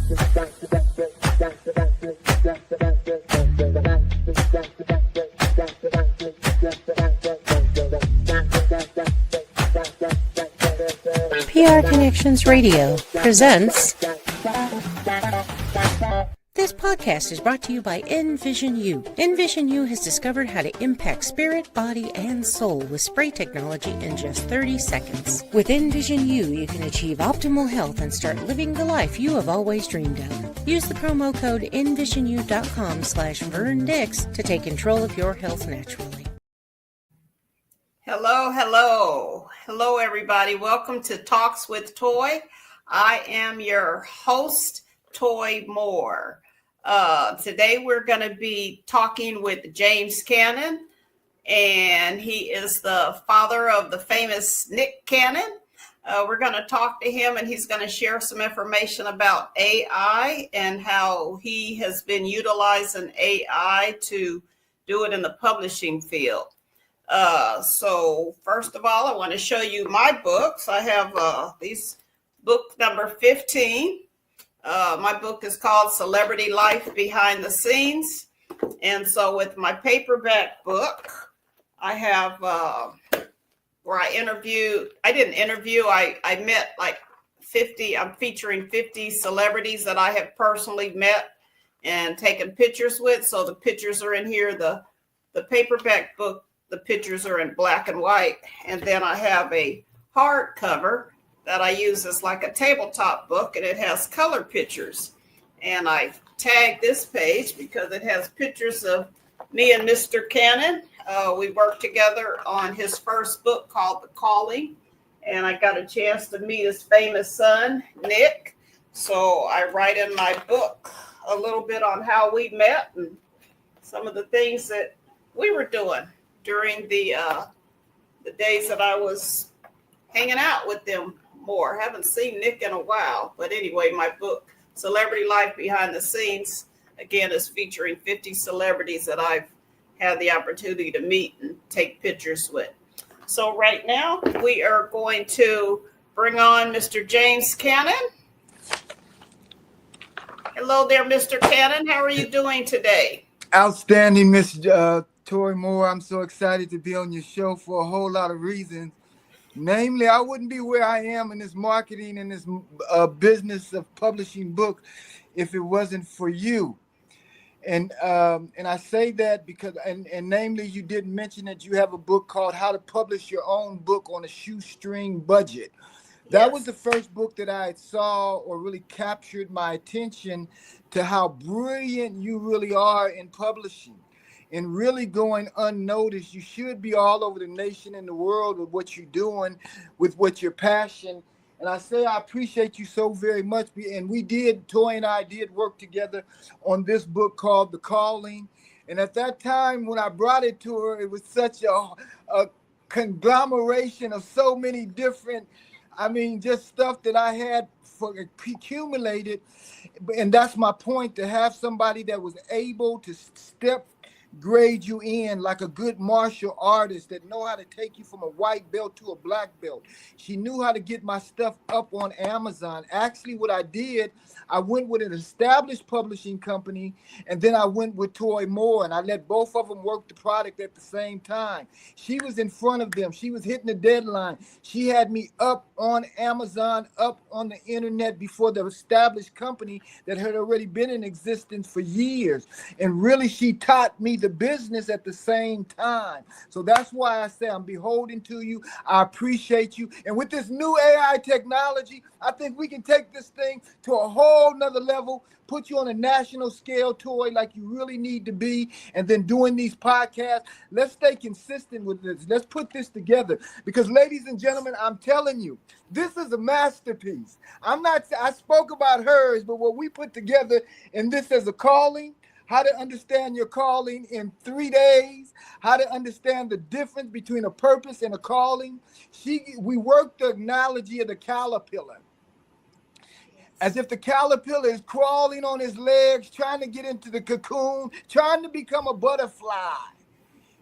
PR Connections Radio presents. This podcast is brought to you by NVisionU. NVisionU has discovered how to impact spirit, body, and soul with spray technology in just 30 seconds. With NVisionU, you can achieve optimal health and start living the life you have always dreamed of. Use the promo code NVisionU.com/VernDix to take control of your health naturally. Hello, everybody. Welcome to Talks with Toi. I am your host, Toi Moore. Today we're going to be talking with James Cannon, and he is the father of the famous Nick Cannon. We're going to talk to him, and he's going to share some information about AI and how he has been utilizing AI to do it in the publishing field. So first of all, I want to show you my books. I have these book number 15. My book is called Celebrity Life Behind the Scenes. And so with my paperback book, I have where I met like 50, I'm featuring 50 celebrities that I have personally met and taken pictures with. So the pictures are in here. The paperback book, the pictures are in black and white. And then I have a hardcover that I use as like a tabletop book, and it has color pictures. And I tagged this page because it has pictures of me and Mr. Cannon. We worked together on his first book called The Calling, and I got a chance to meet his famous son, Nick. So I write in my book a little bit on how we met and some of the things that we were doing during the days that I was hanging out with them more. Haven't seen Nick in a while. But anyway, my book, Celebrity Life Behind the Scenes, again, is featuring 50 celebrities that I've had the opportunity to meet and take pictures with. So right now, we are going to bring on Mr. James Cannon. Hello there, Mr. Cannon. How are you doing today? Outstanding, Miss Toi Moore. I'm so excited to be on your show for a whole lot of reasons. Namely, I wouldn't be where I am in this marketing and this business of publishing books if it wasn't for you. And I say that because, and namely, you did mention that you have a book called How to Publish Your Own Book on a Shoestring Budget. That was the first book that I saw or really captured my attention to how brilliant you really are in publishing. And really going unnoticed. You should be all over the nation and the world with what you're doing, with what your passion. And I say I appreciate you so very much. And Toi and I did work together on this book called The Calling. And at that time, when I brought it to her, it was such a conglomeration of so many different, just stuff that I had accumulated. And that's my point, to have somebody that was able to grade you in like a good martial artist that know how to take you from a white belt to a black belt. She knew how to get my stuff up on Amazon. Actually, what I did, I went with an established publishing company, and then I went with Toi Moore, and I let both of them work the product at the same time. She was in front of them. She was hitting the deadline. She had me up on Amazon, up on the internet before the established company that had already been in existence for years. And really, she taught me the business at the same time. So that's why I say I'm beholden to you. I appreciate you. And with this new AI technology, I think we can take this thing to a whole nother level, put you on a national scale, Toi, like you really need to be. And then doing these podcasts, let's stay consistent with this. Let's put this together. Because ladies and gentlemen, I'm telling you, this is a masterpiece. I spoke about hers, but what we put together in this as a calling, how to understand your calling in 3 days, how to understand the difference between a purpose and a calling. We worked the analogy of the caterpillar. As if the caterpillar is crawling on his legs, trying to get into the cocoon, trying to become a butterfly.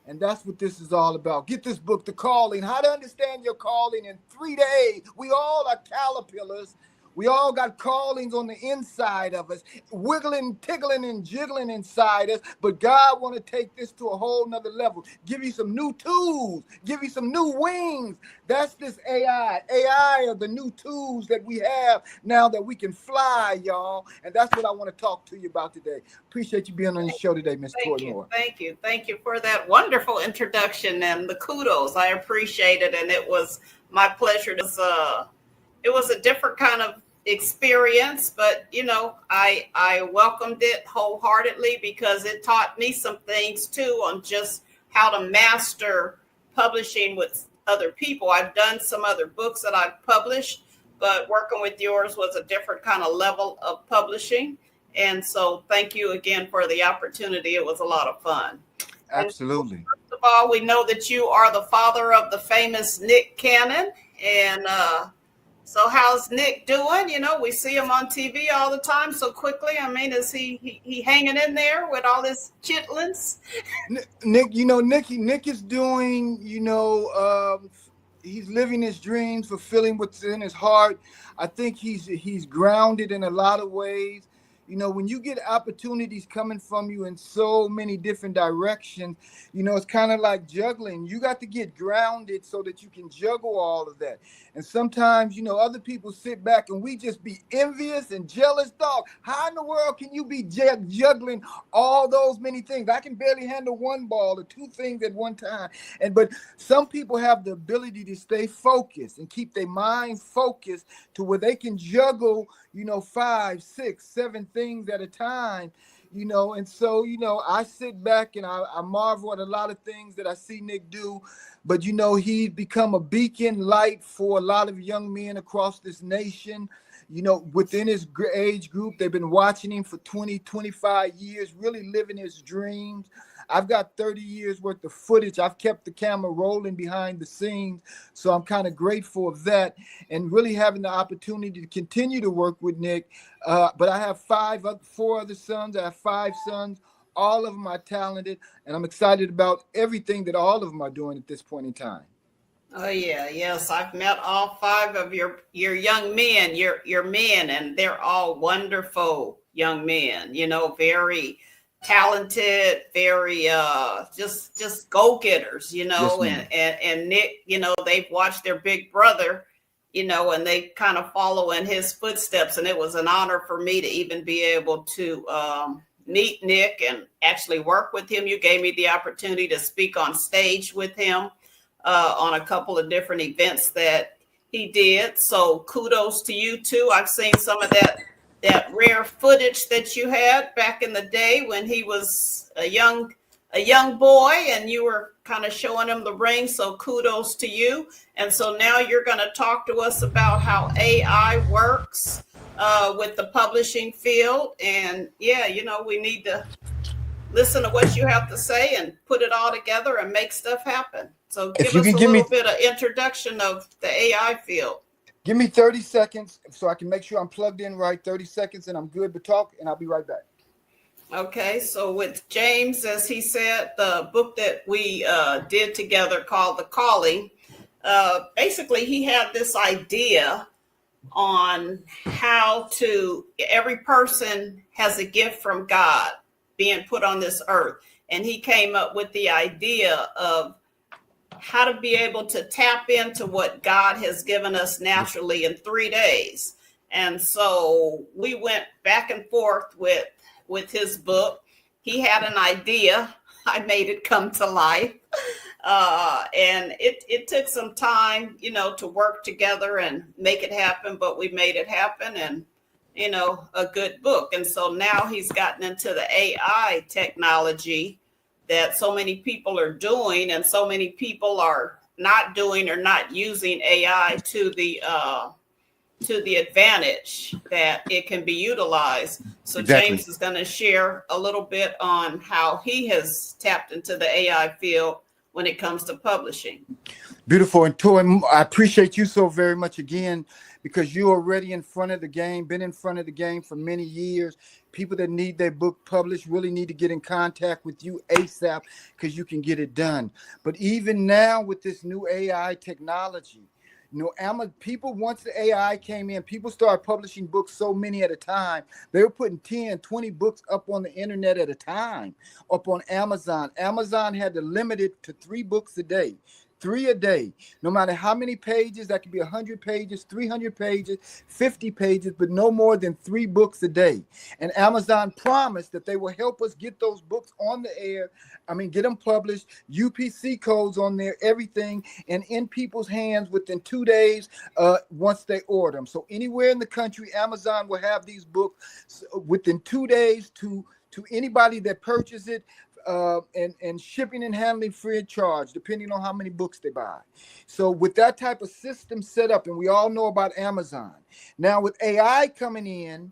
And that's what this is all about. Get this book, The Calling, How to Understand Your Calling in 3 days. We all are caterpillars We all got callings on the inside of us, wiggling, tickling, and jiggling inside us. But God want to take this to a whole nother level. Give you some new tools. Give you some new wings. That's this AI. AI are the new tools that we have now that we can fly, y'all. And that's what I want to talk to you about today. Appreciate you being on the show today, Miss Toi Moore. Thank you for that wonderful introduction and the kudos. I appreciate it, and it was my pleasure. It was a different kind of experience, but I welcomed it wholeheartedly because it taught me some things too on just how to master publishing with other people. I've done some other books that I've published, but working with yours was a different kind of level of publishing. And so thank you again for the opportunity. It was a lot of fun. Absolutely. And first of all, we know that you are the father of the famous Nick Cannon. And so how's Nick doing? We see him on TV all the time so quickly. I mean, is he hanging in there with all his chitlins? Nick, Nick is doing, he's living his dreams, fulfilling what's in his heart. I think he's grounded in a lot of ways. When you get opportunities coming from you in so many different directions, it's kind of like juggling. You got to get grounded so that you can juggle all of that. And sometimes, other people sit back and we just be envious and jealous. Dog, how in the world can you be juggling all those many things? I can barely handle one ball or two things at one time. But some people have the ability to stay focused and keep their mind focused to where they can juggle 5, 6, 7 things at a time, and so, I sit back and I marvel at a lot of things that I see Nick do, but, he's become a beacon light for a lot of young men across this nation. Within his age group, they've been watching him for 20, 25 years, really living his dreams. I've got 30 years worth of footage. I've kept the camera rolling behind the scenes. So I'm kind of grateful of that and really having the opportunity to continue to work with Nick. But I have 4 other sons. I have 5 sons. All of them are talented. And I'm excited about everything that all of them are doing at this point in time. Oh yeah, yes. I've met all 5 of your young men, your men, and they're all wonderful young men, very talented, very just go-getters, Yes, and Nick, they've watched their big brother, and they kind of follow in his footsteps. And it was an honor for me to even be able to meet Nick and actually work with him. You gave me the opportunity to speak on stage with him on a couple of different events that he did. So kudos to you too. I've seen some of that rare footage that you had back in the day when he was a young boy and you were kind of showing him the ring. So kudos to you. And so now you're going to talk to us about how AI works with the publishing field. And yeah, we need to listen to what you have to say and put it all together and make stuff happen. So give us a little bit of introduction of the AI field. Give me 30 seconds so I can make sure I'm plugged in right. 30 seconds and I'm good to talk, and I'll be right back. Okay, so with James, as he said, the book that we did together called The Calling, basically he had this idea on how every person has a gift from God being put on this earth. And he came up with the idea of how to be able to tap into what God has given us naturally in 3 days. And so we went back and forth with his book. He had an idea. I made it come to life. And it took some time, to work together and make it happen, but we made it happen, and, a good book. And so now he's gotten into the AI technology that so many people are doing, and so many people are not doing or not using AI to the advantage that it can be utilized. So Exactly. James is going to share a little bit on how he has tapped into the AI field when it comes to publishing. Beautiful. And Toi, I appreciate you so very much again, because you're already in front of the game, been in front of the game for many years. People that need their book published really need to get in contact with you ASAP, because you can get it done. But even now with this new AI technology, People, once the AI came in, people started publishing books so many at a time. They were putting 10, 20 books up on the internet at a time, up on Amazon. Amazon had to limit it to 3 books a day. 3 a day, no matter how many pages. That could be 100 pages, 300 pages, 50 pages, but no more than 3 books a day. And Amazon promised that they will help us get those books on the air. Get them published, UPC codes on there, everything, and in people's hands within 2 days once they order them. So anywhere in the country, Amazon will have these books within 2 days to anybody that purchases it. And shipping and handling free of charge, depending on how many books they buy. So with that type of system set up, and we all know about Amazon. Now with AI coming in,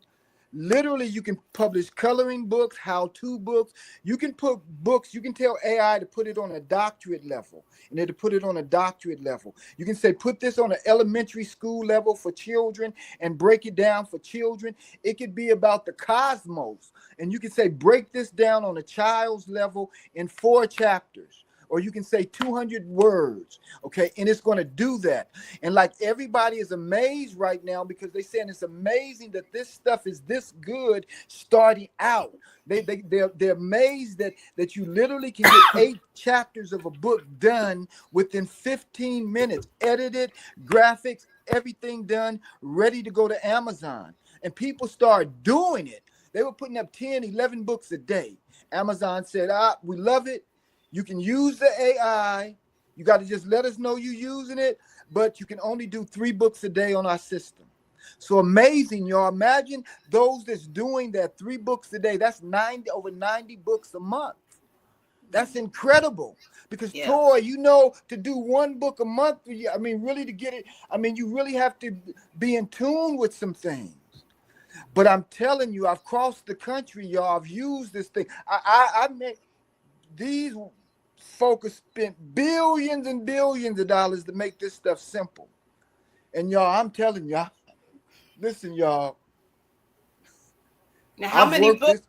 literally you can publish coloring books, how-to books. You can put books, you can tell AI to put it on a doctorate level, and then to put it on a doctorate level. You can say, put this on an elementary school level for children and break it down for children. It could be about the cosmos. And you can say, break this down on a child's level in 4 chapters. Or you can say 200 words, okay? And it's going to do that. And like everybody is amazed right now because they're saying it's amazing that this stuff is this good starting out. They're amazed that you literally can get 8 chapters of a book done within 15 minutes, edited, graphics, everything done, ready to go to Amazon. And people start doing it. They were putting up 10, 11 books a day. Amazon said, we love it. You can use the AI. You got to just let us know you're using it, but you can only do 3 books a day on our system. So amazing, y'all. Imagine those that's doing that 3 books a day. That's over 90 books a month. That's incredible. Because Toi, to do 1 book a month, really to get it, you really have to be in tune with some things. But I'm telling you, I've crossed the country, y'all. I've used this thing. I met these folks spent billions and billions of dollars to make this stuff simple. And y'all, I'm telling y'all, listen, y'all. Now, how many books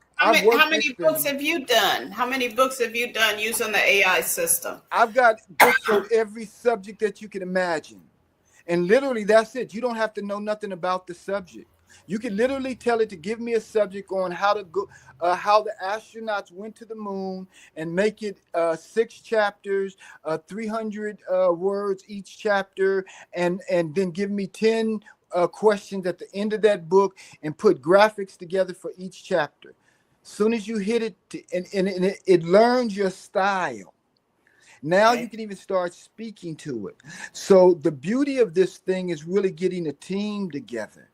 have you done? How many books have you done using the AI system? I've got books on every subject that you can imagine. And literally, that's it. You don't have to know nothing about the subject. You can literally tell it to give me a subject on how to go, how the astronauts went to the moon, and make it 6 chapters, 300 words each chapter, and then give me 10 questions at the end of that book, and put graphics together for each chapter. Soon as you hit it, it learns your style. Now you can even start speaking to it. So the beauty of this thing is really getting a team together.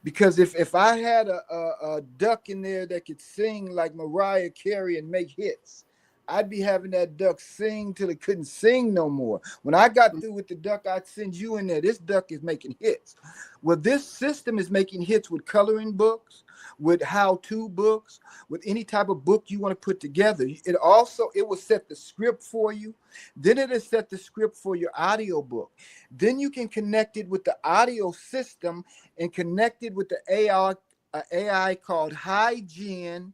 Because if I had a duck in there that could sing like Mariah Carey and make hits, I'd be having that duck sing till it couldn't sing no more. When I got through with the duck, I'd send you in there. This duck is making hits. Well, this system is making hits with coloring books, with how-to books, with any type of book you want to put together. It will set the script for you. Then it'll set the script for your audio book. Then you can connect it with the audio system and connect it with the AI called HiGen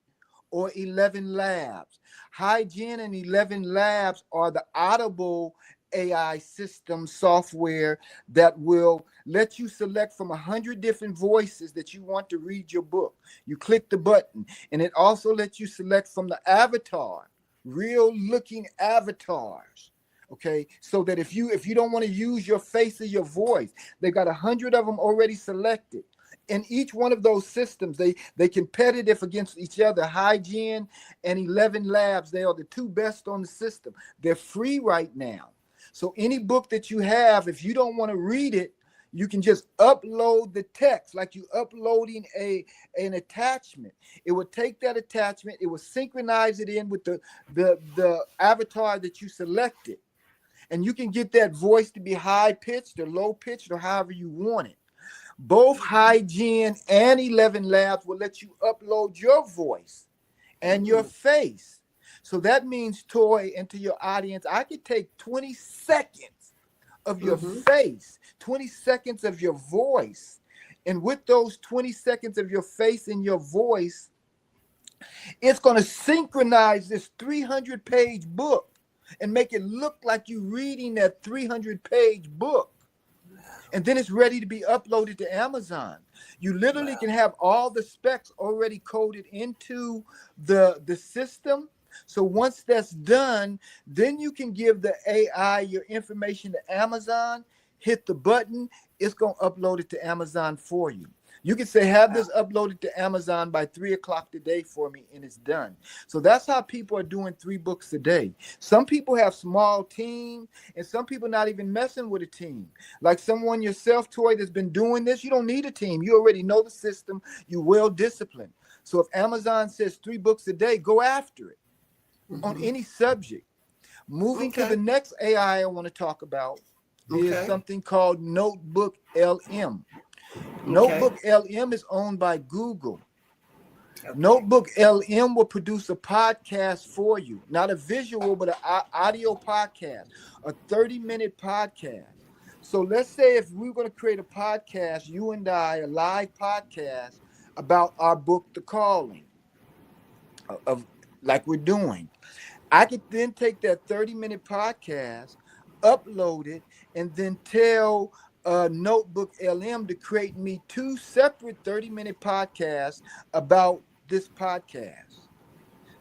or 11 Labs. HiGen and 11 Labs are the Audible AI system software that will let you select from 100 different voices that you want to read your book. You click the button, and it also lets you select from the avatar, real looking avatars. Okay, so that if you don't want to use your face or your voice, they've got 100 of them already selected. In each one of those systems, they competitive against each other. HiGen and 11 Labs, they are the 2 best on the system. They're free right now. So any book that you have, if you don't want to read it, you can just upload the text like you uploading an attachment. It will take that attachment, it will synchronize it in with the avatar that you selected. And you can get that voice to be high-pitched or low-pitched or however you want it. Both HiGen and 11 Labs will let you upload your voice and your face. So that means, Toi, and to your audience, I could take 20 seconds of your face, 20 seconds of your voice. And with those 20 seconds of your face and your voice, it's going to synchronize this 300-page book and make it look like you're reading that 300-page book. and then it's ready to be uploaded to Amazon. You literally Wow. can have all the specs already coded into the system. So once that's done, then you can give the AI your information to Amazon, hit the button, it's going to upload it to Amazon for you. You can say, have this uploaded to Amazon by 3 o'clock today for me, and it's done. So that's how people are doing 3 books a day. Some people have small teams, and some people not even messing with a team. Like someone yourself, Toi, that's been doing this, you don't need a team. You already know the system. You're well disciplined. So if Amazon says 3 books a day, go after it on any subject. Moving to the next AI I want to talk about is something called NotebookLM. NotebookLM is owned by Google. NotebookLM will produce a podcast for you, not a visual, but an audio podcast, a 30-minute podcast. So let's say if we're going to create a podcast, you and I, a live podcast about our book, The Calling, of like we're doing. I could then take that 30-minute podcast, upload it, and then tell NotebookLM to create me 2 separate 30-minute podcasts about this podcast.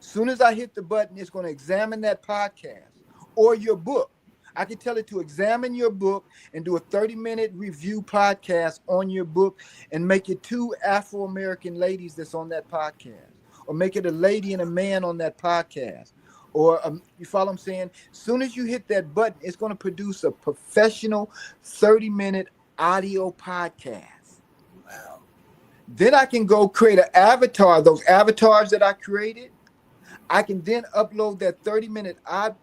Soon as I hit the button, it's going to examine that podcast or your book. I can tell it to examine your book and do a 30-minute review podcast on your book and make it 2 Afro-American ladies that's on that podcast, or make it a lady and a man on that podcast. Or you follow what I'm saying? As soon as you hit that button, it's going to produce a professional 30-minute audio podcast. Wow. Then I can go create an avatar. Those avatars that I created, I can then upload that 30-minute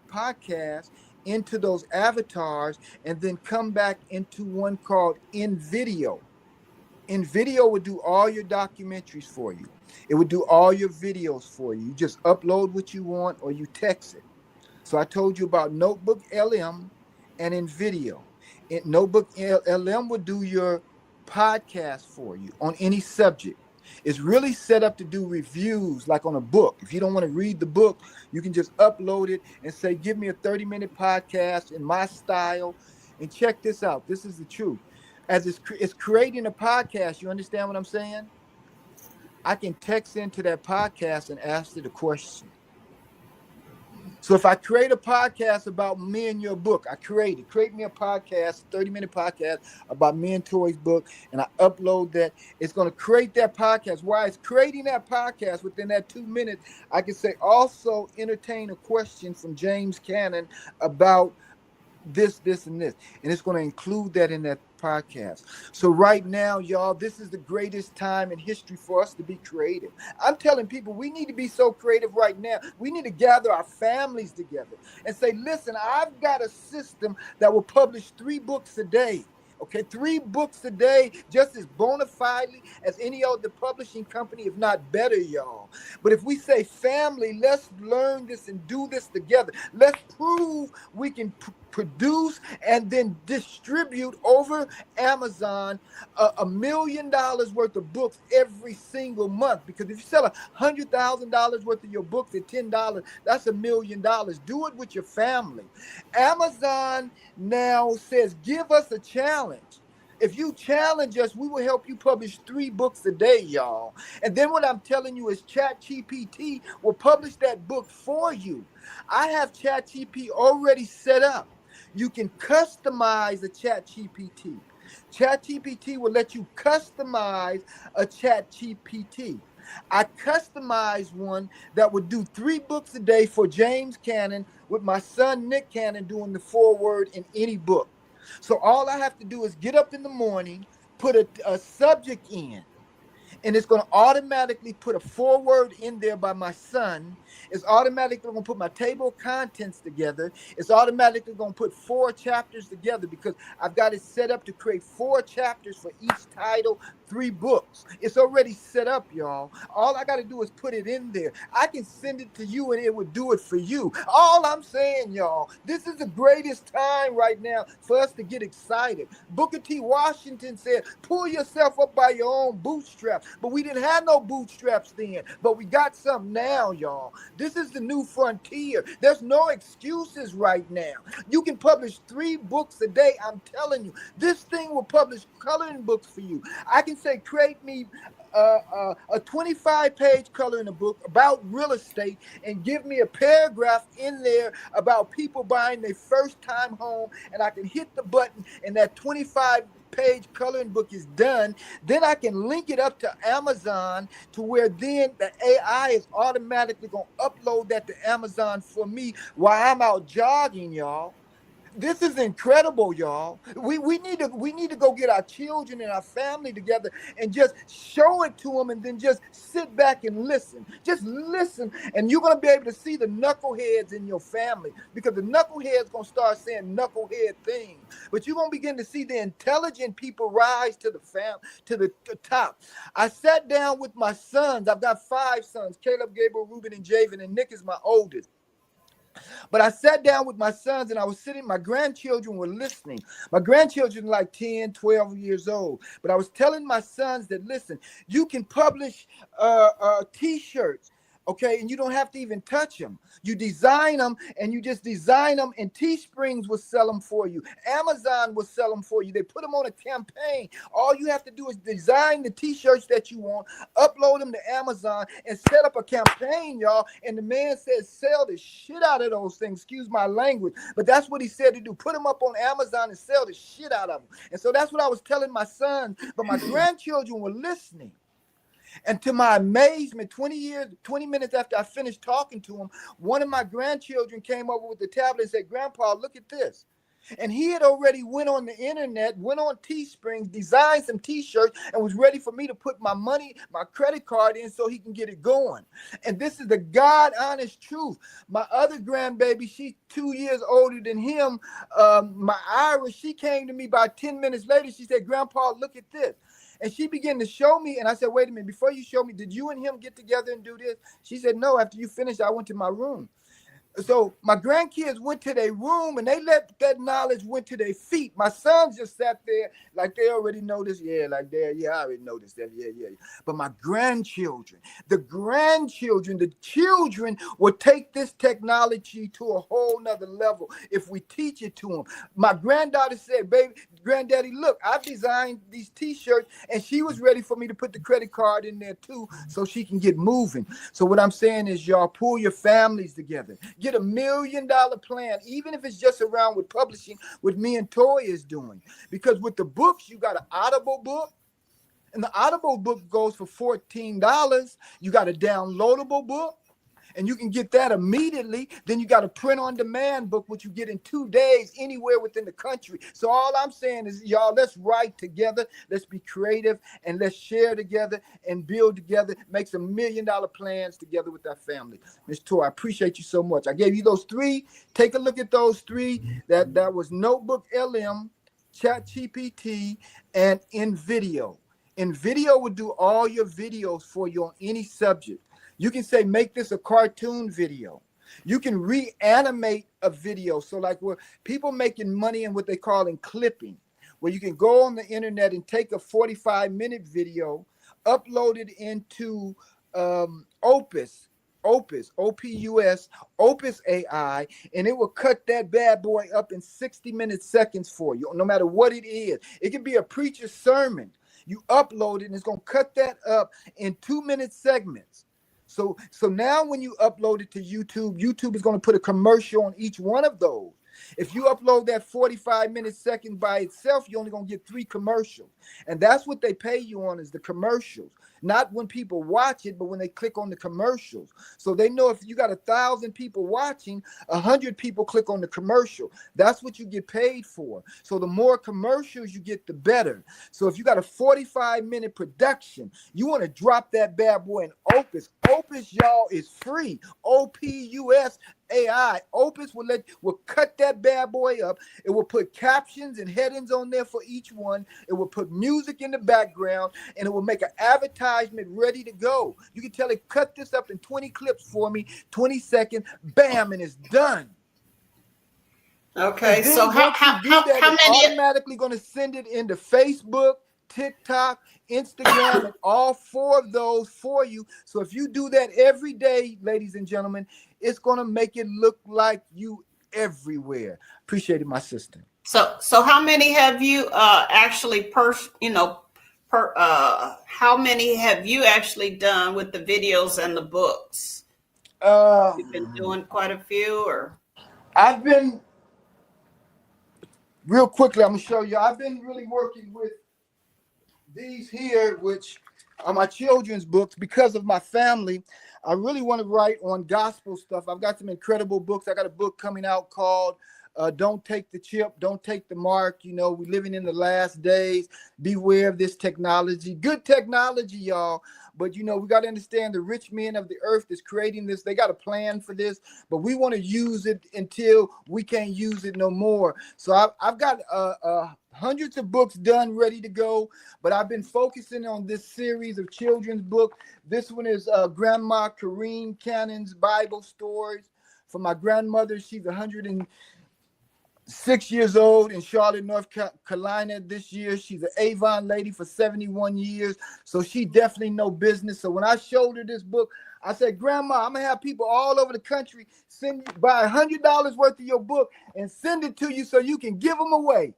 podcast into those avatars and then come back into one called Invideo. Invideo would do all your documentaries for you. It would do all your videos for you. You just upload what you want or you text it. So I told you about NotebookLM and Invideo. NotebookLM would do your podcast for you on any subject. It's really set up to do reviews like on a book. If you don't want to read the book, you can just upload it and say, give me a 30-minute podcast in my style. And check this out. This is the truth. As it's creating a podcast, you understand what I'm saying? I can text into that podcast and ask it a question. So if I create a podcast about me and your book, create me a podcast, 30-minute podcast about me and Toi's book, and I upload that. It's going to create that podcast. While it's creating that podcast, within that 2 minutes, I can say, also entertain a question from James Cannon about this, and this. And it's going to include that in that podcast. So right now, y'all, this is the greatest time in history for us to be creative. I'm telling people we need to be so creative right now. We need to gather our families together and say, listen, I've got a system that will publish 3 books a day. Okay, 3 books a day, just as bona fidely as any other publishing company, if not better, y'all. But if we say, family, let's learn this and do this together. Let's prove we can produce and then distribute over Amazon $1 million worth of books every single month. Because if you sell $100,000 worth of your books at $10, that's $1 million. Do it with your family. Amazon now says, give us a challenge. If you challenge us, we will help you publish 3 books a day, y'all. And then what I'm telling you is ChatGPT will publish that book for you. I have ChatGPT already set up. You can customize a ChatGPT. ChatGPT will let you customize a ChatGPT. I customized one that would do 3 books a day for James Cannon, with my son Nick Cannon doing the foreword in any book. So all I have to do is get up in the morning, put a subject in, and it's going to automatically put a foreword in there by my son. It's automatically going to put my table of contents together. It's automatically going to put 4 chapters together because I've got it set up to create 4 chapters for each title, 3 books. It's already set up, y'all. All I got to do is put it in there. I can send it to you and it would do it for you. All I'm saying, y'all, this is the greatest time right now for us to get excited. Booker T. Washington said, pull yourself up by your own bootstraps. But we didn't have no bootstraps then, but we got some now, y'all. This is the new frontier. There's no excuses right now. You can publish 3 books a day. I'm telling you, this thing will publish coloring books for you. I can say, create me a 25-page coloring book about real estate and give me a paragraph in there about people buying their first time home, and I can hit the button and that 25-page coloring book is done. Then I can link it up to Amazon to where then the AI is automatically going to upload that to Amazon for me while I'm out jogging, y'all. This is incredible, y'all. We need to go get our children and our family together and just show it to them, and then just sit back and listen. Just listen, and you're gonna be able to see the knuckleheads in your family, because the knuckleheads gonna start saying knucklehead things. But you're gonna begin to see the intelligent people rise to the top. I sat down with my sons. I've got 5 sons: Caleb, Gabriel, Reuben, and Javen, and Nick is my oldest. But I sat down with my sons and I was sitting, my grandchildren were listening. My grandchildren are like 10, 12 years old. But I was telling my sons that, listen, you can publish T-shirts, okay? And you don't have to even touch them. You design them, and you just design them, and Teesprings will sell them for you. Amazon will sell them for you. They put them on a campaign. All you have to do is design the T-shirts that you want, upload them to Amazon, and set up a campaign, y'all. And the man says, sell the shit out of those things. Excuse my language, but that's what he said to do. Put them up on Amazon and sell the shit out of them. And so that's what I was telling my son. But my grandchildren were listening. And to my amazement, 20 minutes after I finished talking to him, one of my grandchildren came over with the tablet and said, Grandpa, look at this. And he had already went on the internet, went on Teesprings, designed some T-shirts, and was ready for me to put my money, my credit card in so he can get it going. And this is the God honest truth. My other grandbaby, she's 2 years older than him. My Irish, she came to me about 10 minutes later. She said, Grandpa, look at this. And she began to show me, and I said, wait a minute, before you show me, did you and him get together and do this? She said, no, after you finished, I went to my room. So my grandkids went to their room, and they let that knowledge went to their feet. My sons just sat there like they already know this. Yeah, like that. Yeah, I already know this. Yeah. But my grandchildren, the children will take this technology to a whole nother level if we teach it to them. My granddaughter said, baby, Granddaddy, look, I've designed these T-shirts, and she was ready for me to put the credit card in there too so she can get moving. So what I'm saying is, y'all, pull your families together. Get $1 million plan, even if it's just around with publishing, what me and Toi is doing. Because with the books, you got an Audible book, and the Audible book goes for $14. You got a downloadable book, and you can get that immediately. Then you got a print-on-demand book, which you get in 2 days anywhere within the country. So all I'm saying is, y'all, let's write together. Let's be creative, and let's share together and build together. Make some $1 million plans together with our family. Ms. Toi, I appreciate you so much. I gave you those 3. Take a look at those 3. That was NotebookLM, ChatGPT, and Invideo. Invideo will do all your videos for you on any subject. You can say, make this a cartoon video. You can reanimate a video. So like where people making money in what they call in clipping, where you can go on the internet and take a 45-minute video, upload it into Opus, O-P-U-S, Opus AI, and it will cut that bad boy up in 60-minute seconds for you, no matter what it is. It can be a preacher's sermon. You upload it, and it's going to cut that up in 2-minute segments. So now when you upload it to YouTube is going to put a commercial on each one of those. If you upload that 45-minute second by itself, you're only going to get 3 commercials. And that's what they pay you on, is the commercials. not when people watch it, but when they click on the commercials. So they know if you got 1,000 people watching, 100 people click on the commercial. That's what you get paid for. So the more commercials you get, the better. So if you got a 45-minute production, you want to drop that bad boy in Opus. Opus, y'all, is free. OPUS AI. Opus will cut that bad boy up. It will put captions and headings on there for each one. It will put music in the background, and it will make an advertisement ready to go. You can tell it, cut this up in 20 clips for me, 20 seconds, bam, and it's done. Okay, so how many? Automatically going to send it into Facebook, TikTok, Instagram, and all 4 of those for you. So if you do that every day, ladies and gentlemen, it's going to make it look like you everywhere. Appreciate it, my sister. So how many have you actually how many have you actually done with the videos and the books? You've been doing quite a few, or? I've been, real quickly, I'm going to show you. I've been really working with these here, which are my children's books. Because of my family, I really want to write on gospel stuff. I've got some incredible books. I got a book coming out called Don't Take the Chip, Don't Take the Mark. You know, we're living in the last days. Beware of this technology. Good technology, y'all. But, you know, we got to understand the rich men of the earth that's creating this. They got a plan for this, but we want to use it until we can't use it no more. So I've got hundreds of books done, ready to go, but I've been focusing on this series of children's books. This one is Grandma Corrine Cannon's Bible Stories for my grandmother. She's 106 years old in Charlotte, North Carolina this year. She's an Avon lady for 71 years, so she definitely know business. So when I showed her this book, I said, Grandma, I'm going to have people all over the country buy $100 worth of your book and send it to you so you can give them away.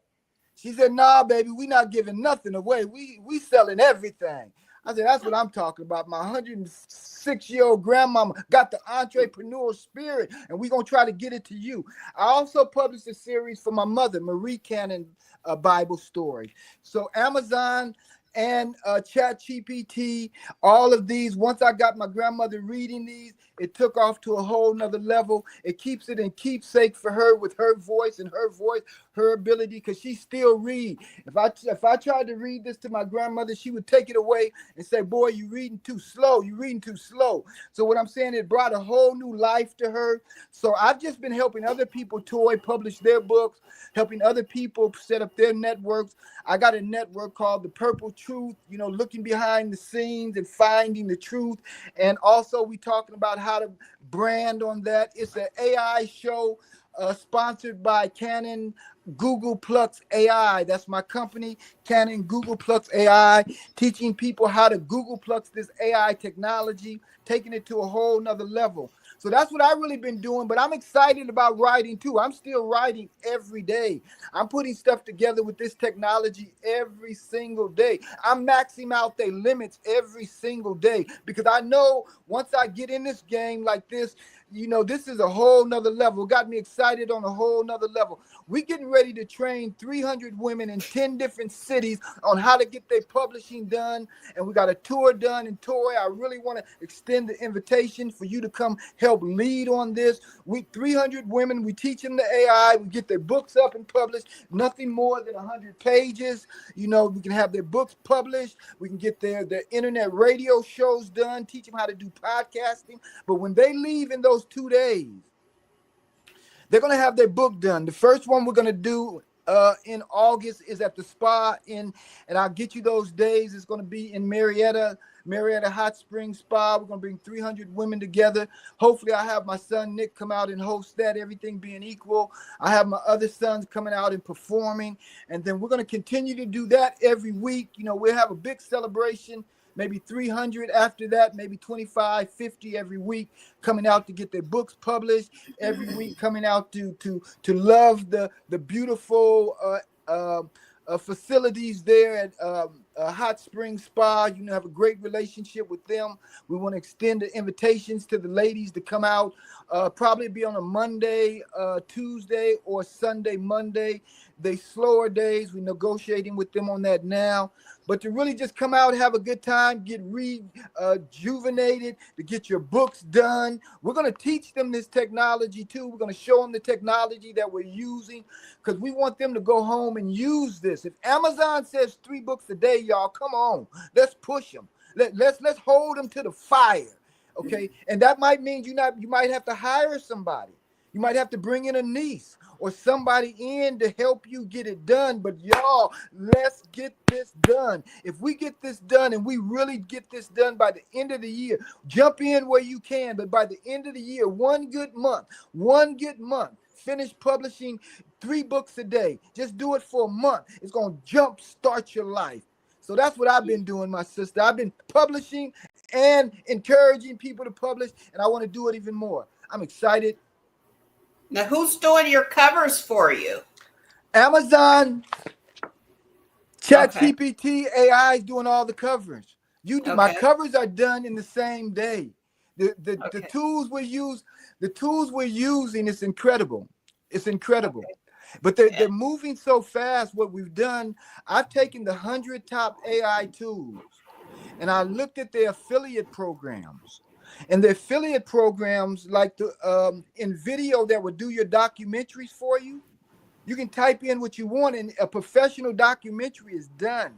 She said, nah, baby, we not giving nothing away. We selling everything. I said, that's what I'm talking about. My 106-year-old grandmama got the entrepreneurial spirit, and we're going to try to get it to you. I also published a series for my mother, Marie Cannon, Bible Stories. So Amazon and ChatGPT, all of these, once I got my grandmother reading these, it took off to a whole nother level. It keeps it in keepsake for her with her voice, her ability, because she still read. If I tried to read this to my grandmother, she would take it away and say, boy, you reading too slow. You reading too slow. So what I'm saying, it brought a whole new life to her. So I've just been helping other people publish their books, helping other people set up their networks. I got a network called The Purple Truth, you know, looking behind the scenes and finding the truth. And also we talking about how to brand on that. It's an AI show sponsored by Canon Google Plus AI. That's my company, Canon Google Plus AI, teaching people how to Google Plus this AI technology, taking it to a whole nother level. So that's what I've really been doing, but I'm excited about writing too. I'm still writing every day. I'm putting stuff together with this technology every single day. I'm maxing out their limits every single day because I know once I get in this game like this, you know, this is a whole nother level. Got me excited on a whole nother level. We're getting ready to train 300 women in 10 different cities on how to get their publishing done. And we got a tour done in Toi. I really want to extend the invitation for you to come help lead on this. 300 women, we teach them the AI. We get their books up and published. Nothing more than 100 pages. You know, we can have their books published. We can get their internet radio shows done, teach them how to do podcasting. But when they leave in those 2 days, they're going to have their book done. The first one we're going to do in August is at the spa and I'll get you those days. It's going to be in Marietta Hot Springs Spa. We're going to bring 300 women together. Hopefully I have my son Nick come out and host that, everything being equal. I have my other sons coming out and performing. And then we're going to continue to do that every week. You know, we'll have a big celebration, maybe 300 after that, maybe 25, 50 every week coming out to get their books published, every week coming out to love the beautiful facilities there at Hot Springs Spa. You know, have a great relationship with them. We want to extend the invitations to the ladies to come out, probably be on a Monday, Tuesday, or Sunday, Monday. They slower days. We're negotiating with them on that now. but to really just come out, have a good time, get rejuvenated, to get your books done. We're going to teach them this technology too. We're going to show them the technology that we're using, because we want them to go home and use this. If Amazon says 3 books a day, y'all, come on, let's push them. Let's hold them to the fire. Okay. And that might mean you might have to hire somebody. You might have to bring in a niece or somebody in to help you get it done. But y'all, let's get this done. If we get this done and we really get this done by the end of the year, jump in where you can. But by the end of the year, one good month, finish publishing 3 books a day. Just do it for a month. It's going to jumpstart your life. So that's what I've been doing, my sister. I've been publishing and encouraging people to publish, and I want to do it even more. I'm excited. Now, who's doing your covers for you? Amazon, ChatGPT, AI is doing all the covers. My covers are done in the same day. The tools we're using is incredible. It's incredible. Okay. But they're moving so fast. What we've done, I've taken the 100 top AI tools, and I looked at their affiliate programs. And the affiliate programs, like the Invideo, that would do your documentaries for you, you can type in what you want, and a professional documentary is done.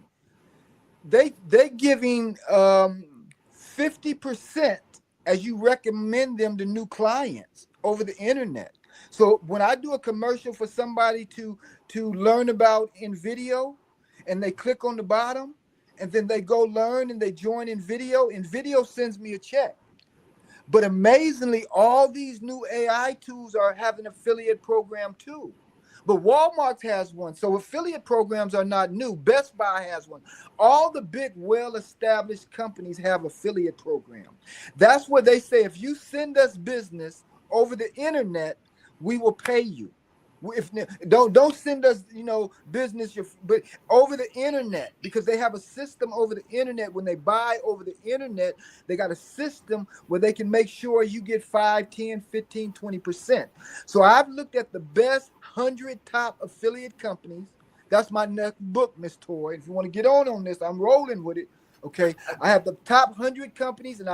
They're giving 50% as you recommend them to new clients over the internet. So when I do a commercial for somebody to learn about Invideo, and they click on the bottom, and then they go learn and they join Invideo sends me a check. But amazingly, all these new AI tools are having an affiliate program too. But Walmart has one. So affiliate programs are not new. Best Buy has one. All the big, well-established companies have affiliate programs. That's where they say, if you send us business over the internet, we will pay you. If don't send us, business, but over the internet, because they have a system over the internet. When they buy over the internet, they got a system where they can make sure you get 5, 10, 15, 20%. So I've looked at the best 100 top affiliate companies. That's my next book, Miss Toi. If you want to get on this, I'm rolling with it. Okay, I have the top 100 companies, and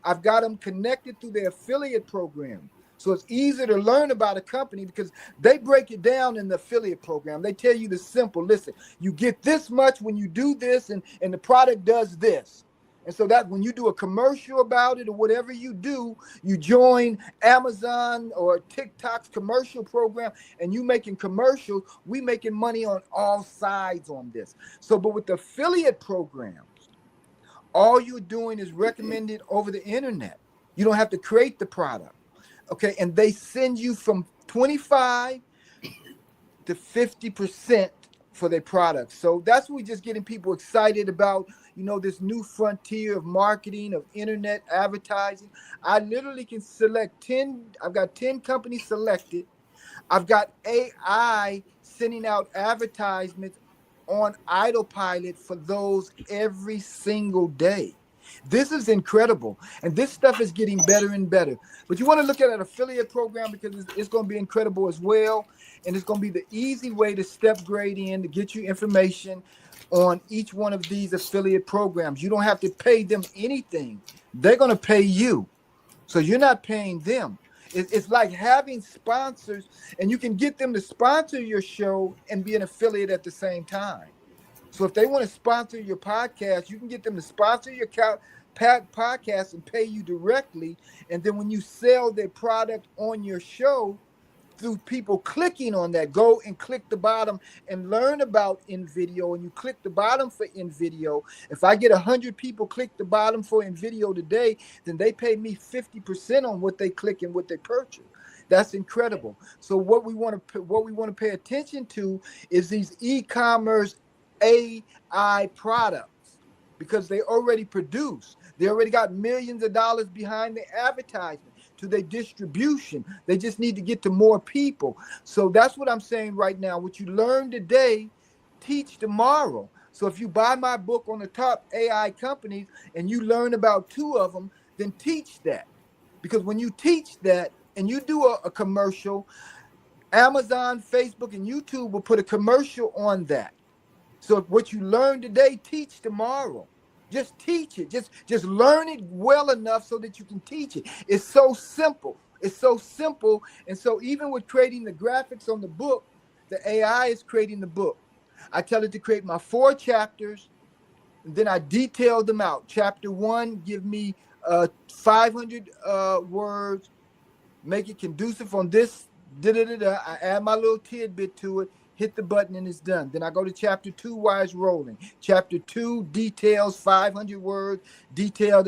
I've got them connected through their affiliate program. So it's easy to learn about a company because they break it down in the affiliate program. They tell you the simple, listen, you get this much when you do this, and the product does this. And so that when you do a commercial about it or whatever you do, you join Amazon or TikTok's commercial program, and you making commercials, we making money on all sides on this. So, but with the affiliate programs, all you're doing is recommend it over the internet. You don't have to create the product. Okay, and they send you from 25 to 50% for their products. So that's what we're just getting people excited about, this new frontier of marketing, of internet advertising. I literally can select 10. I've got 10 companies selected. I've got AI sending out advertisements on autopilot for those every single day. This is incredible, and this stuff is getting better and better. But you want to look at an affiliate program because it's going to be incredible as well, and it's going to be the easy way to step grade in to get you information on each one of these affiliate programs. You don't have to pay them anything. They're going to pay you, so you're not paying them. It's like having sponsors, and you can get them to sponsor your show and be an affiliate at the same time. So if they want to sponsor your podcast, you can get them to sponsor your podcast and pay you directly. And then when you sell their product on your show, through people clicking on that, go and click the bottom and learn about Invideo. And you click the bottom for Invideo. If I get 100 people click the bottom for Invideo today, then they pay me 50% on what they click and what they purchase. That's incredible. So what we want to pay attention to is these e-commerce AI products, because they already produce. They already got millions of dollars behind the advertisement to their distribution. They just need to get to more people. So that's what I'm saying right now. What you learn today, teach tomorrow. So if you buy my book on the top AI companies and you learn about 2 of them, then teach that. Because when you teach that and you do a commercial, Amazon, Facebook, and YouTube will put a commercial on that. So what you learn today, teach tomorrow. Just teach it. Just learn it well enough so that you can teach it. It's so simple. It's so simple. And so even with creating the graphics on the book, the AI is creating the book. I tell it to create my 4 chapters, and then I detail them out. Chapter 1, give me 500 words, make it conducive on this, I add my little tidbit to it, hit the button, and it's done. Then I go to chapter 2, why it's rolling. Chapter 2, details, 500 words, detail,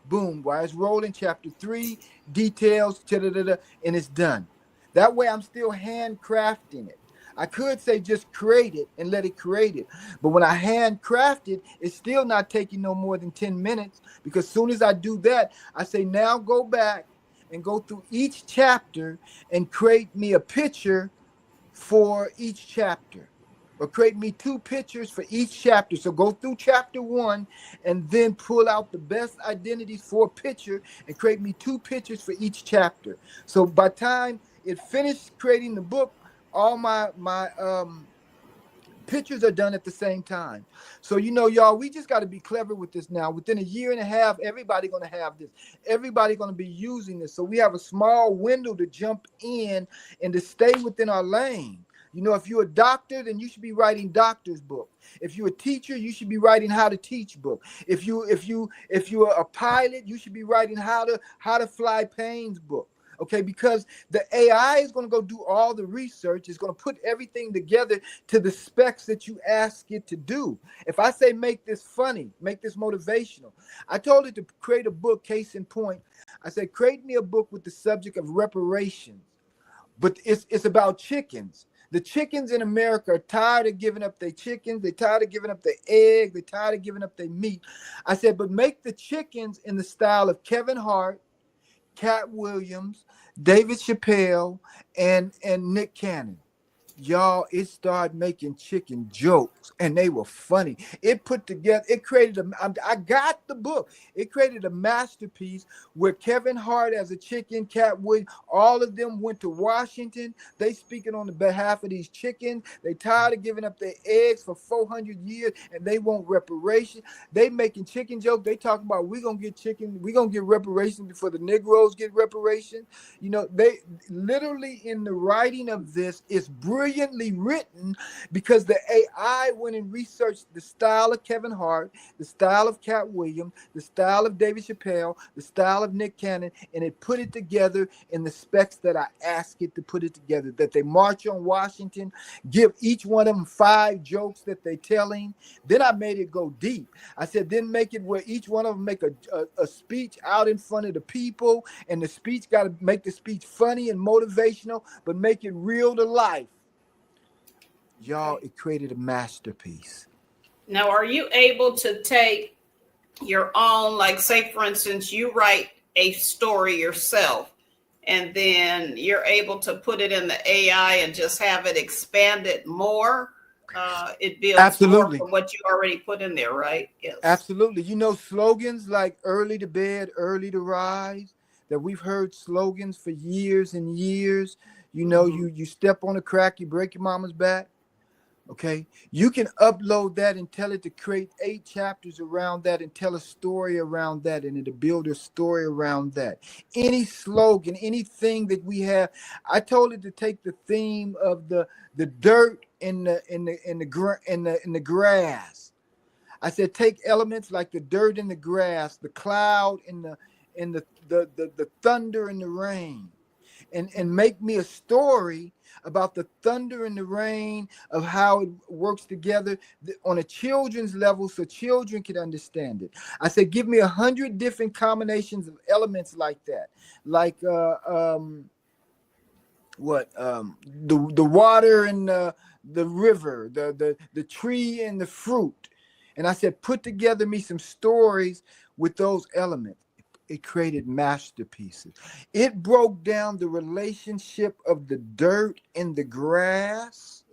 boom, why it's rolling. Chapter 3, details, and it's done. That way I'm still handcrafting it. I could say just create it and let it create it. But when I handcraft it, it's still not taking no more than 10 minutes, because as soon as I do that, I say, now go back and go through each chapter and create me a picture for each chapter, or create me 2 pictures for each chapter. So go through chapter 1 and then pull out the best identities for a picture and create me 2 pictures for each chapter. So by the time it finished creating the book, all my pictures are done at the same time. So, y'all, we just got to be clever with this now. Within a year and a half, everybody going to have this. Everybody going to be using this. So we have a small window to jump in and to stay within our lane. If you're a doctor, then you should be writing doctor's book. If you're a teacher, you should be writing how to teach book. If you're a pilot, you should be writing how to fly planes book. Okay, because the AI is going to go do all the research. It's going to put everything together to the specs that you ask it to do. If I say make this funny, make this motivational, I told it to create a book, case in point. I said, create me a book with the subject of reparations. But it's about chickens. The chickens in America are tired of giving up their chickens. They're tired of giving up their eggs. They're tired of giving up their meat. I said, but make the chickens in the style of Kevin Hart, Cat Williams, David Chappelle, and Nick Cannon. Y'all, it started making chicken jokes, and they were funny. It created I got the book. It created a masterpiece where Kevin Hart as a chicken, Cat Williams, all of them went to Washington. They speaking on the behalf of these chickens. They tired of giving up their eggs for 400 years, and they want reparations. They making chicken jokes. They talking about we're going to get reparations before the Negroes get reparations. They literally, in the writing of this, is brilliantly written, because the AI went and researched the style of Kevin Hart, the style of Cat Williams, the style of David Chappelle, the style of Nick Cannon, and it put it together in the specs that I asked it to put it together, that they march on Washington, give each one of them 5 jokes that they telling. Then I made it go deep. I said, then make it where each one of them make a speech out in front of the people, and the speech got to make the speech funny and motivational, but make it real to life. Y'all, it created a masterpiece. Now, are you able to take your own, like, say, for instance, you write a story yourself, and then you're able to put it in the AI and just have it expand it more? It builds Absolutely more from what you already put in there, right? Yes. Absolutely. Slogans like early to bed, early to rise, that we've heard slogans for years and years. You step on a crack, you break your mama's back. Okay, you can upload that and tell it to create 8 chapters around that and tell a story around that, and it'll build a story around that. Any slogan, anything that we have, I told it to take the theme of the dirt in the grass. I said, take elements like the dirt in the grass, the cloud and the thunder and the rain, and make me a story about the thunder and the rain, of how it works together on a children's level, so children can understand it. I said, give me 100 different combinations of elements like that, like the water and the river, the tree and the fruit. And I said, put together me some stories with those elements. It created masterpieces. It broke down the relationship of the dirt and the grass.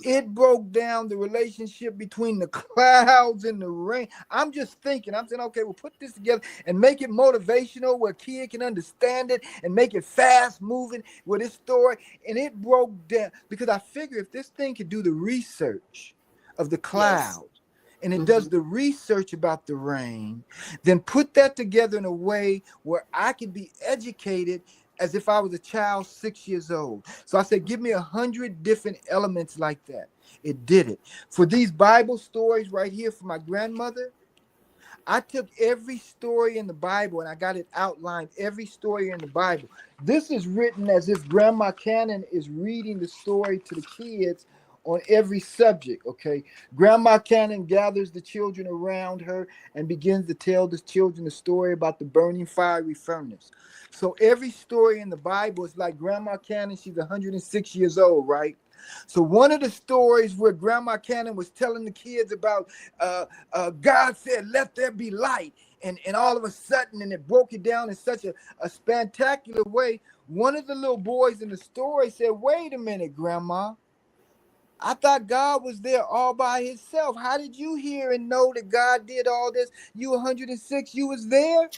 It broke down the relationship between the clouds and the rain. I'm saying, okay, we'll put this together and make it motivational where a kid can understand it, and make it fast moving with this story. And it broke down, because I figure if this thing could do the research of the Yes. cloud, and it does the research about the rain, then put that together in a way where I can be educated as if I was a child 6 years old. So I said, give me 100 different elements like that. It did it. For these Bible stories right here for my grandmother, I took every story in the Bible and I got it outlined, every story in the Bible. This is written as if Grandma Cannon is reading the story to the kids on every subject, okay? Grandma Cannon gathers the children around her and begins to tell the children the story about the burning fiery furnace. So every story in the Bible is like Grandma Cannon, she's 106 years old, right? So one of the stories where Grandma Cannon was telling the kids about God said, let there be light. And all of a sudden, and it broke it down in such a spectacular way. One of the little boys in the story said, wait a minute, Grandma. I thought God was there all by himself. How did you hear and know that God did all this? You 106, you was there?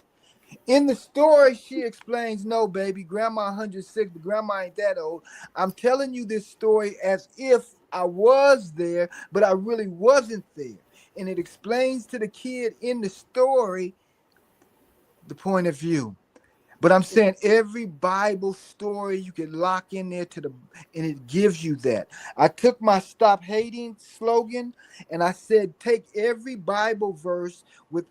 In the story, she explains, no, baby, Grandma 106, but Grandma ain't that old. I'm telling you this story as if I was there, but I really wasn't there. And it explains to the kid in the story the point of view. But I'm saying every Bible story you can lock in there and it gives you that. I took my Stop Hating slogan and I said, take every Bible verse with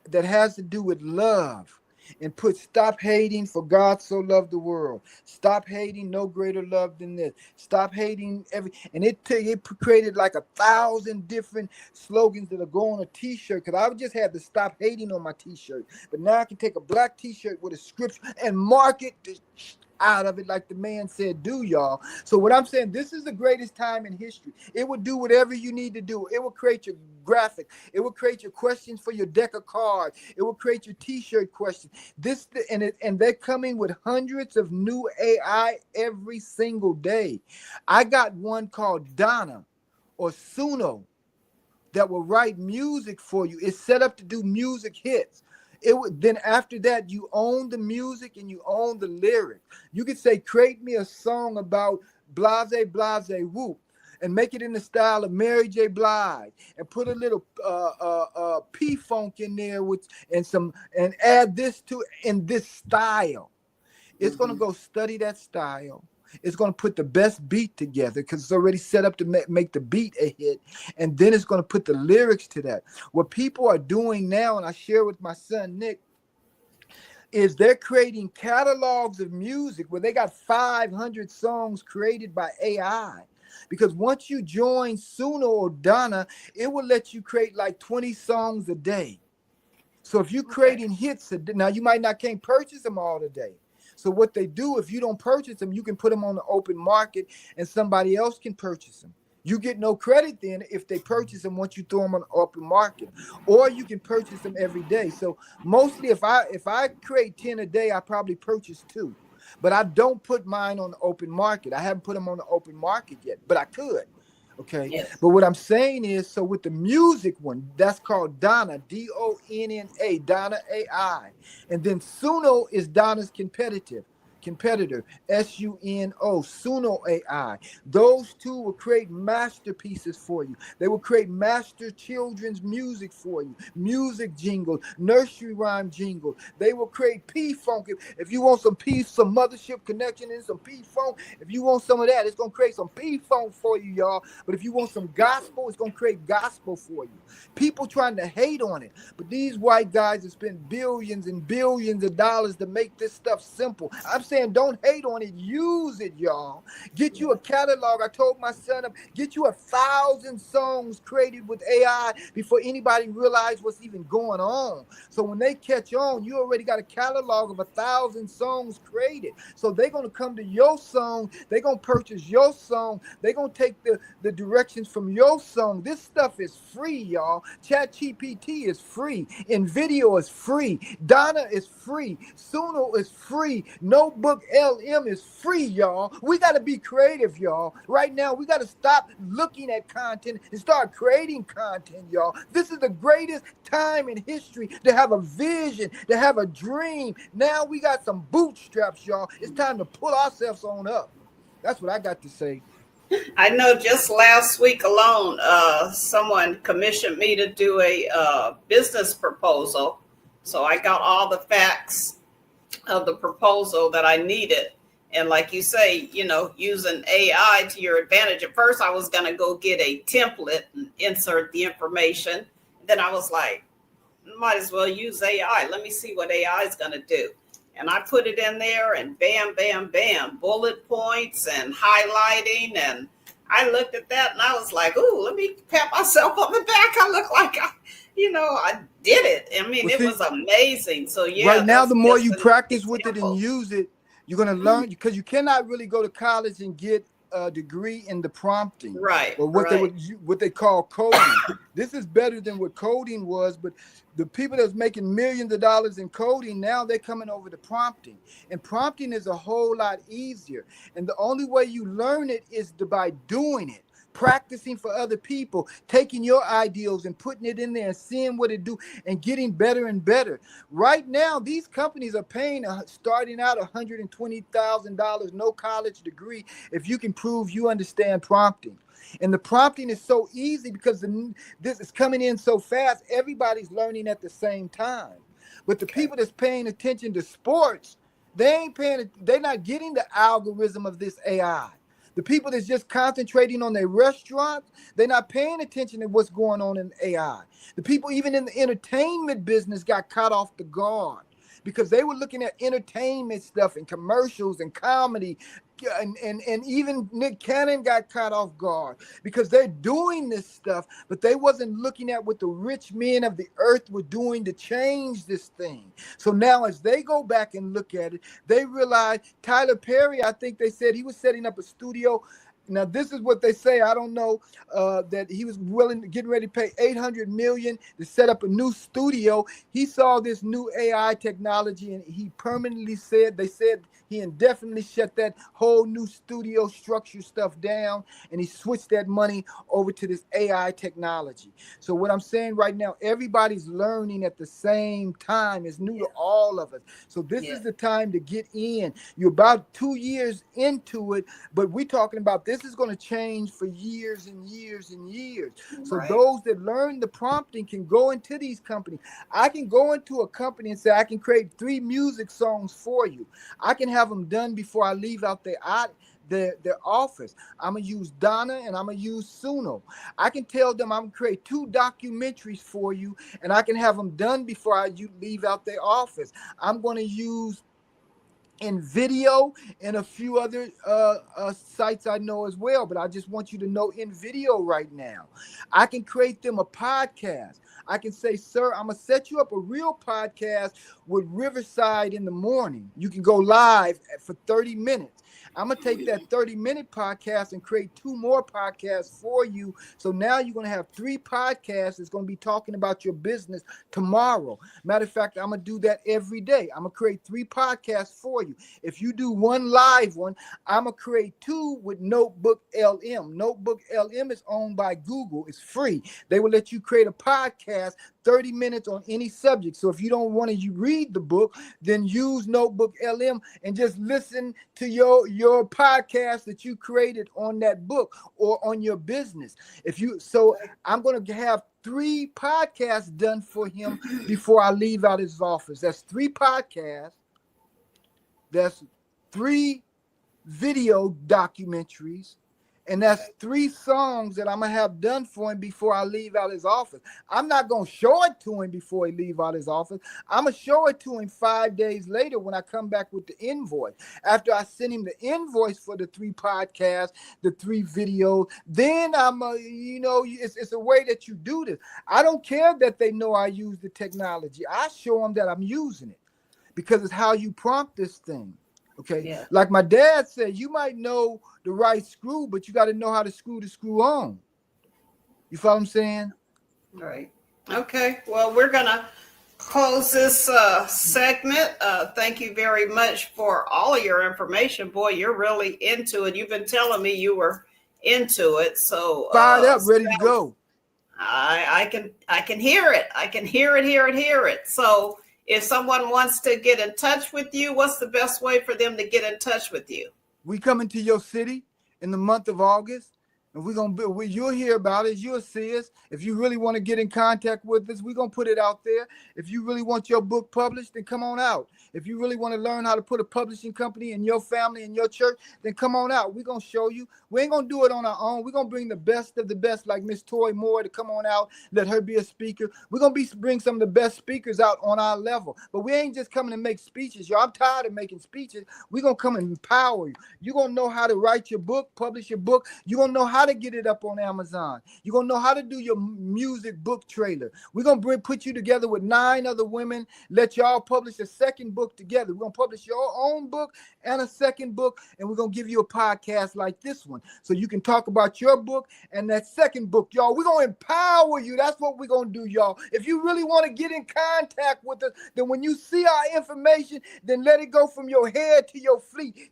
that has to do with love and put stop hating, for God so loved the world. Stop hating, no greater love than this. Stop hating and it created like 1,000 different slogans that'll go on a t-shirt, because I would just have the stop hating on my t-shirt. But now I can take a black t-shirt with a scripture and mark it out of it like the man said, do, y'all. So what I'm saying, this is the greatest time in history. It will do whatever you need to do. It will create your graphic. It will create your questions for your deck of cards. It will create your t-shirt questions. And they're coming with hundreds of new AI every single day. I got one called Donna or Suno that will write music for you. It's set up to do music hits. Then after that, you own the music and you own the lyric. You could say, create me a song about blase, blase, whoop, and make it in the style of Mary J. Blige, and put a little P-funk in there and add this to in this style. It's going to go study that style. It's going to put the best beat together because it's already set up to make the beat a hit. And then it's going to put the lyrics to that. What people are doing now, and I share with my son, Nick, is they're creating catalogs of music where they got 500 songs created by AI. Because once you join Suno or Donna, it will let you create like 20 songs a day. So if you're creating hits, now you can't purchase them all today. So what they do, if you don't purchase them, you can put them on the open market and somebody else can purchase them. You get no credit then if they purchase them once you throw them on the open market, or you can purchase them every day. So mostly if I create 10 a day, I probably purchase 2, but I don't put mine on the open market. I haven't put them on the open market yet, but I could. Okay. Yes. But what I'm saying is, so with the music one, that's called Donna, D-O-N-N-A, Donna AI. And then Suno is Donna's competitor, S-U-N-O, Suno AI. Those two will create masterpieces for you. They will create master children's music for you, music jingles, nursery rhyme jingles. They will create P-Funk. If you want some Mothership Connection and some P-Funk, if you want some of that, it's going to create some P-Funk for you, y'all. But if you want some gospel, it's going to create gospel for you. People trying to hate on it, but these white guys have spent billions and billions of dollars to make this stuff simple. I'm saying don't hate on it, use it, y'all. Get you a catalog. I told my son, get you 1,000 songs created with AI before anybody realized what's even going on. So when they catch on, you already got a catalog of 1,000 songs created. So they're going to come to your song. They're going to purchase your song. They're going to take the directions from your song. This stuff is free, y'all. ChatGPT is free. Invideo is free. Donna is free. Suno is free. NotebookLM is free, y'all. We got to be creative, y'all. Right now, we got to stop looking at content and start creating content, y'all. This is the greatest time in history to have a vision, to have a dream. Now we got some bootstraps, y'all. It's time to pull ourselves on up. That's what I got to say. I know just last week alone, someone commissioned me to do a business proposal. So I got all the facts of the proposal that I needed. And like you say, using AI to your advantage. At first, I was going to go get a template and insert the information. Then I was like, might as well use AI. Let me see what AI is going to do. And I put it in there and bam, bam, bam, bullet points and highlighting. And I looked at that and I was like, ooh, let me pat myself on the back. I look like I did it. I mean, it was amazing. So yeah. Right now, the more you practice with it and use it, you're going to learn, because you cannot really go to college and get a degree in the prompting, right? Or what they call coding. This is better than what coding was, but the people that's making millions of dollars in coding, now they're coming over to prompting, and prompting is a whole lot easier. And the only way you learn it is by doing it, practicing for other people, taking your ideals and putting it in there and seeing what it do and getting better and better. Right now, these companies are paying starting out $120,000, no college degree, if you can prove you understand prompting. And the prompting is so easy because this is coming in so fast. Everybody's learning at the same time. But the people that's paying attention to sports, they're not getting the algorithm of this AI. The people that's just concentrating on their restaurants, they're not paying attention to what's going on in AI. The people even in the entertainment business got caught off the guard because they were looking at entertainment stuff and commercials and comedy. And even Nick Cannon got caught off guard because they're doing this stuff, but they wasn't looking at what the rich men of the earth were doing to change this thing. So now as they go back and look at it, they realize Tyler Perry, I think they said he was setting up a studio. Now, this is what they say. I don't know, that he was getting ready to pay $800 million to set up a new studio. He saw this new AI technology and he permanently they said he indefinitely shut that whole new studio structure stuff down, and he switched that money over to this AI technology. So what I'm saying right now, everybody's learning at the same time. It's new to all of us. So this is the time to get in. You're about 2 years into it, but we're talking about this is going to change for years and years and years. So those that learn the prompting can go into these companies. I can go into a company and say, I can create 3 music songs for you. I can have them done before I leave out their office. I'm going to use Donna and I'm going to use Suno. I can tell them I'm going to create 2 documentaries for you, and I can have them done before I leave out their office. I'm going to use Invideo and a few other sites I know as well, but I just want you to know Invideo right now. I can create them a podcast. I can say, sir, I'm going to set you up a real podcast with Riverside in the morning. You can go live for 30 minutes. I'm going to take that 30-minute podcast and create 2 more podcasts for you. So now you're going to have 3 podcasts that's going to be talking about your business tomorrow. Matter of fact, I'm going to do that every day. I'm going to create 3 podcasts for you. If you do 1 live one, I'm going to create 2 with NotebookLM. NotebookLM is owned by Google. It's free. They will let you create a podcast 30 minutes on any subject. So if you don't want to read the book, then use NotebookLM and just listen to your podcast that you created on that book or on your business. So I'm going to have 3 podcasts done for him before I leave out his office. That's 3 podcasts. That's 3 video documentaries. And that's 3 songs that I'm going to have done for him before I leave out his office. I'm not going to show it to him before he leave out his office. I'm going to show it to him 5 days later when I come back with the invoice. After I send him the invoice for the 3 podcasts, the 3 videos, then it's a way that you do this. I don't care that they know I use the technology. I show them that I'm using it because it's how you prompt this thing. Okay. Yeah. Like my dad said, you might know the right screw, but you got to know how to screw the screw on. You follow what I'm saying? Right. Okay. Well, we're going to close this segment. Thank you very much for all of your information. Boy, you're really into it. You've been telling me you were into it. So fired up, ready to go. I can hear it. I can hear it. So if someone wants to get in touch with you, what's the best way for them to get in touch with you? We coming to your city in the month of August. And you'll hear about it. You'll see us. If you really want to get in contact with us, we're going to put it out there. If you really want your book published, then come on out. If you really want to learn how to put a publishing company in your family, in your church, then come on out. We're going to show you. We ain't going to do it on our own. We're going to bring the best of the best, like Miss Toi Moore, to come on out. Let her be a speaker. We're going to bring some of the best speakers out on our level. But we ain't just coming to make speeches, y'all. I'm tired of making speeches. We're going to come and empower you. You're going to know how to write your book, publish your book. You're going to know how to get it up on Amazon. You're going to know how to do your music book trailer. We're going to put you together with 9 other women, let y'all publish a second book together. We're going to publish your own book and a second book, and we're going to give you a podcast like this one so you can talk about your book and that second book, y'all. We're going to empower you. That's what we're going to do, y'all. If you really want to get in contact with us, then when you see our information, then let it go from your head to your feet.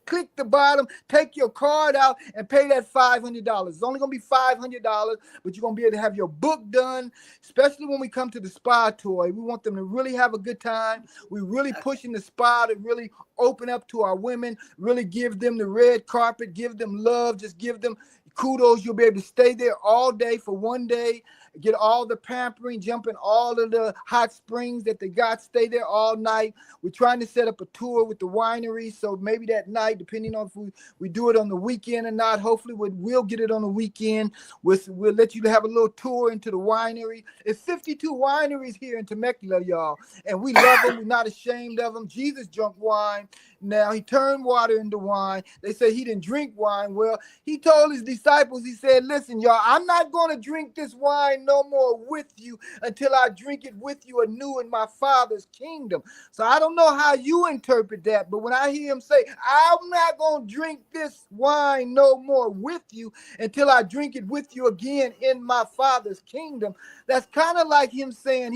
Click the bottom, take your card out, and pay that $500. It's only going to be $500, but you're going to be able to have your book done, especially when we come to the spa tour. We want them to really have a good time. We're really pushing the spa to really open up to our women, really give them the red carpet, give them love, just give them kudos. You'll be able to stay there all day for one day, get all the pampering, jump in all of the hot springs that they got, stay there all night. We're trying to set up a tour with the winery, so maybe that night, depending on if we do it on the weekend or not, hopefully we'll get it on the weekend. We'll let you have a little tour into the winery. It's 52 wineries here in Temecula, y'all, and we love them. We're not ashamed of them. Jesus drunk wine. Now, he turned water into wine. They say he didn't drink wine. Well, he told his disciples, he said, listen, y'all, I'm not going to drink this wine no more with you until I drink it with you anew in my Father's kingdom. So I don't know how you interpret that, but when I hear him say, I'm not going to drink this wine no more with you until I drink it with you again in my Father's kingdom, that's kind of like him saying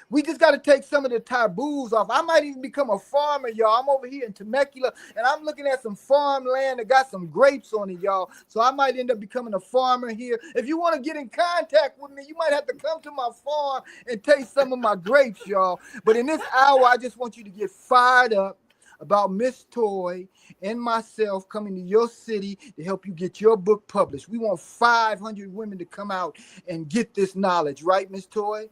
we just got to take some of the taboos off. I might even become a farmer, y'all. I'm over here in Temecula, and I'm looking at some farmland that got some grapes on it, y'all. So I might end up becoming a farmer here. If you want to get in contact with me, you might have to come to my farm and taste some of my grapes, y'all. But in this hour, I just want you to get fired up about Miss Toi and myself coming to your city to help you get your book published. We want 500 women to come out and get this knowledge, right, Miss Toi?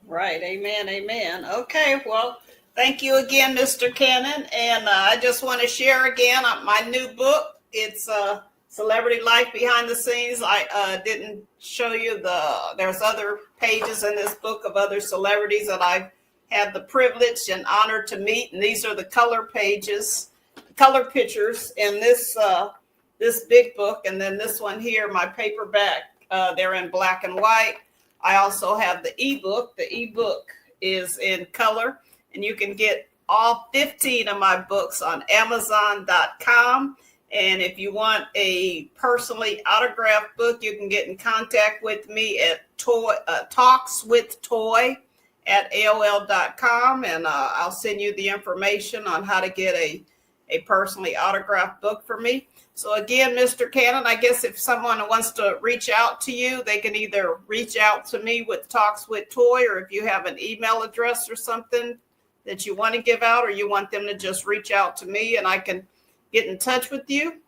Right. Amen. Amen. Okay. Well, thank you again, Mr. Cannon. And I just want to share again my new book. It's Celebrity Life Behind the Scenes. I didn't show you there's other pages in this book of other celebrities that I've had the privilege and honor to meet. And these are the color pages, color pictures in this big book. And then this one here, my paperback, they're in black and white. I also have the ebook. The ebook is in color, and you can get all 15 of my books on Amazon.com. And if you want a personally autographed book, you can get in contact with me at talkswithtoi@AOL.com, and I'll send you the information on how to get a personally autographed book for me. So again, Mr. Cannon, I guess if someone wants to reach out to you, they can either reach out to me with Talks with Toi, or if you have an email address or something that you want to give out, or you want them to just reach out to me and I can get in touch with you.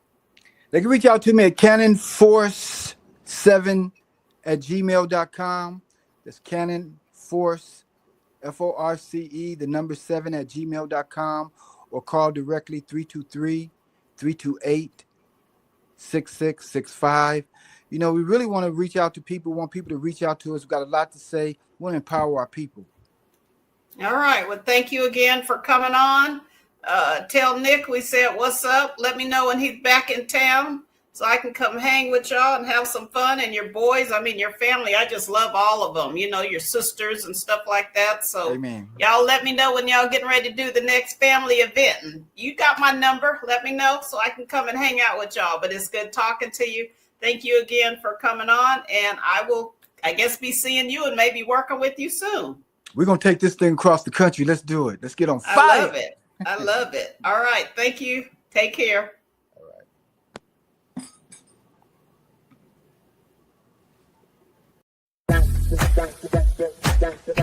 They can reach out to me at cannonforce7@gmail.com. That's cannonforce, FORCE, the number 7@gmail.com, or call directly 323-328-6665. You know, we really want to reach out to people, want people to reach out to us. We've got a lot to say. We want to empower our people. All right. Well, thank you again for coming on. Tell Nick we said what's up. Let me know when he's back in town so I can come hang with y'all and have some fun. And your boys, I mean, your family, I just love all of them, you know, your sisters and stuff like that. So Amen. Y'all let me know when y'all getting ready to do the next family event. And you got my number. Let me know so I can come and hang out with y'all. But it's good talking to you. Thank you again for coming on. And I will, I guess, be seeing you and maybe working with you soon. We're going to take this thing across the country. Let's do it. Let's get on fire. I love it. I love it. All right. Thank you. Take care. All right.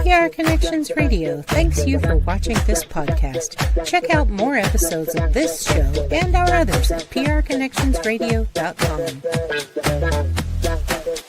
PR Connections Radio thanks you for watching this podcast. Check out more episodes of this show and our others at prconnectionsradio.com.